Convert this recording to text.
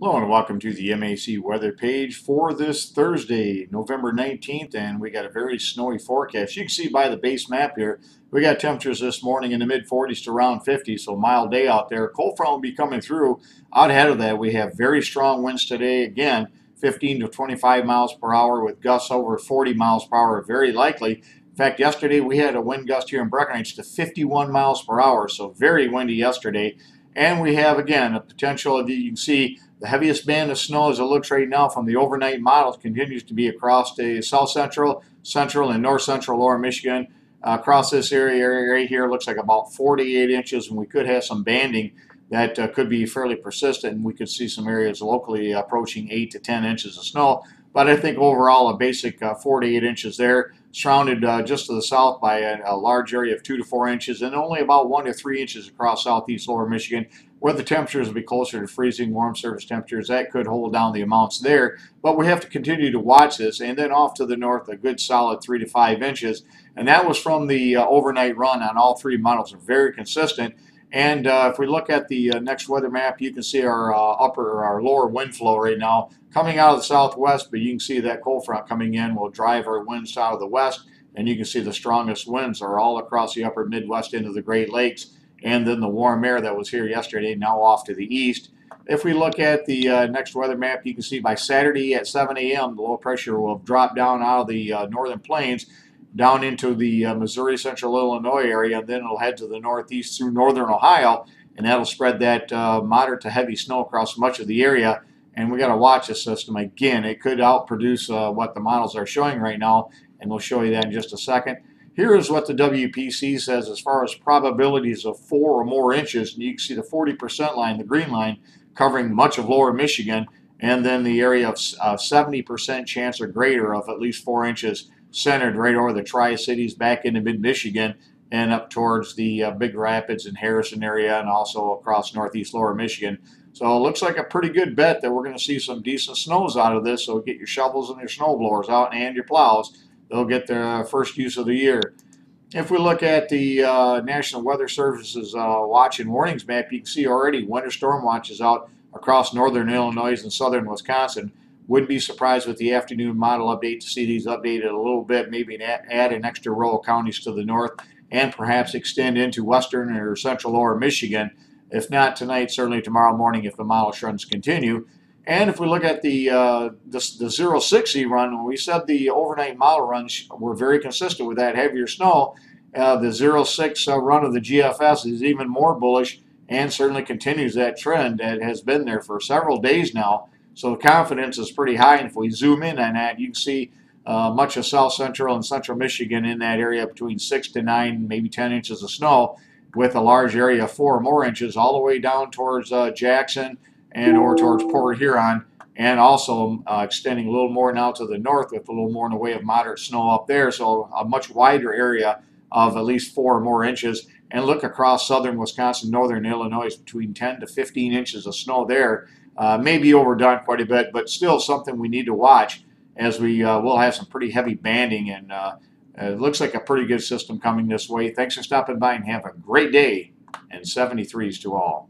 Hello and welcome to the MAC weather page for this Thursday, November 19th, and we got a very snowy forecast. You can see by the base map here, we got temperatures this morning in the mid 40s to around 50, so mild day out there. Cold front will be coming through. Out ahead of that, we have very strong winds today, again, 15 to 25 miles per hour with gusts over 40 miles per hour, very likely. In fact, yesterday we had a wind gust here in Breckenridge to 51 miles per hour, so very windy yesterday. And we have, again, a potential of, you can see, the heaviest band of snow as it looks right now from the overnight models continues to be across the south central, central, and north central lower Michigan. Across this area right here, looks like about 48 inches, and we could have some banding that could be fairly persistent, and we could see some areas locally approaching 8 to 10 inches of snow. But I think overall a basic 48 inches there, surrounded just to the south by a large area of 2 to 4 inches, and only about 1 to 3 inches across southeast lower Michigan, where the temperatures will be closer to freezing, warm surface temperatures. That could hold down the amounts there, but we have to continue to watch this. And then off to the north, a good solid 3 to 5 inches, and that was from the overnight run on all three models. Are very consistent. And if we look at the next weather map, you can see our our lower wind flow right now coming out of the southwest, but you can see that cold front coming in will drive our winds out of the west, and you can see the strongest winds are all across the upper Midwest into the Great Lakes, and then the warm air that was here yesterday now off to the east. If we look at the next weather map, you can see by Saturday at 7 a.m. the low pressure will have dropped down out of the northern plains down into the Missouri, central Illinois area, and then it'll head to the northeast through northern Ohio, and that'll spread that moderate to heavy snow across much of the area. And we got to watch this system. Again, it could outproduce what the models are showing right now, and we'll show you that in just a second. Here is what the WPC says as far as probabilities of 4 or more inches, and you can see the 40% line, the green line, covering much of lower Michigan, and then the area of 70% chance or greater of at least 4 inches centered right over the Tri-Cities back into mid-Michigan and up towards the Big Rapids and Harrison area, and also across northeast lower Michigan. So it looks like a pretty good bet that we're going to see some decent snows out of this. So get your shovels and your snow blowers out and your plows. They'll get their first use of the year. If we look at the National Weather Service's watch and warnings map, you can see already winter storm watches out across northern Illinois and southern Wisconsin. Wouldn't be surprised with the afternoon model update to see these updated a little bit, maybe add an extra row of counties to the north and perhaps extend into western or central lower Michigan. If not tonight, certainly tomorrow morning if the model runs continue. And if we look at the 0-6E run, when we said the overnight model runs were very consistent with that heavier snow, the 0-6 run of the GFS is even more bullish and certainly continues that trend that has been there for several days now. So the confidence is pretty high, and if we zoom in on that, you can see much of south central and central Michigan in that area between 6 to 9, maybe 10 inches of snow, with a large area of 4 or more inches all the way down towards Jackson and or towards Port Huron, and also extending a little more now to the north with a little more in the way of moderate snow up there. So a much wider area of at least 4 or more inches. And look across southern Wisconsin, northern Illinois, between 10 to 15 inches of snow there. Maybe overdone quite a bit, but still something we need to watch, as we will have some pretty heavy banding, and it looks like a pretty good system coming this way. Thanks for stopping by and have a great day, and 73s to all.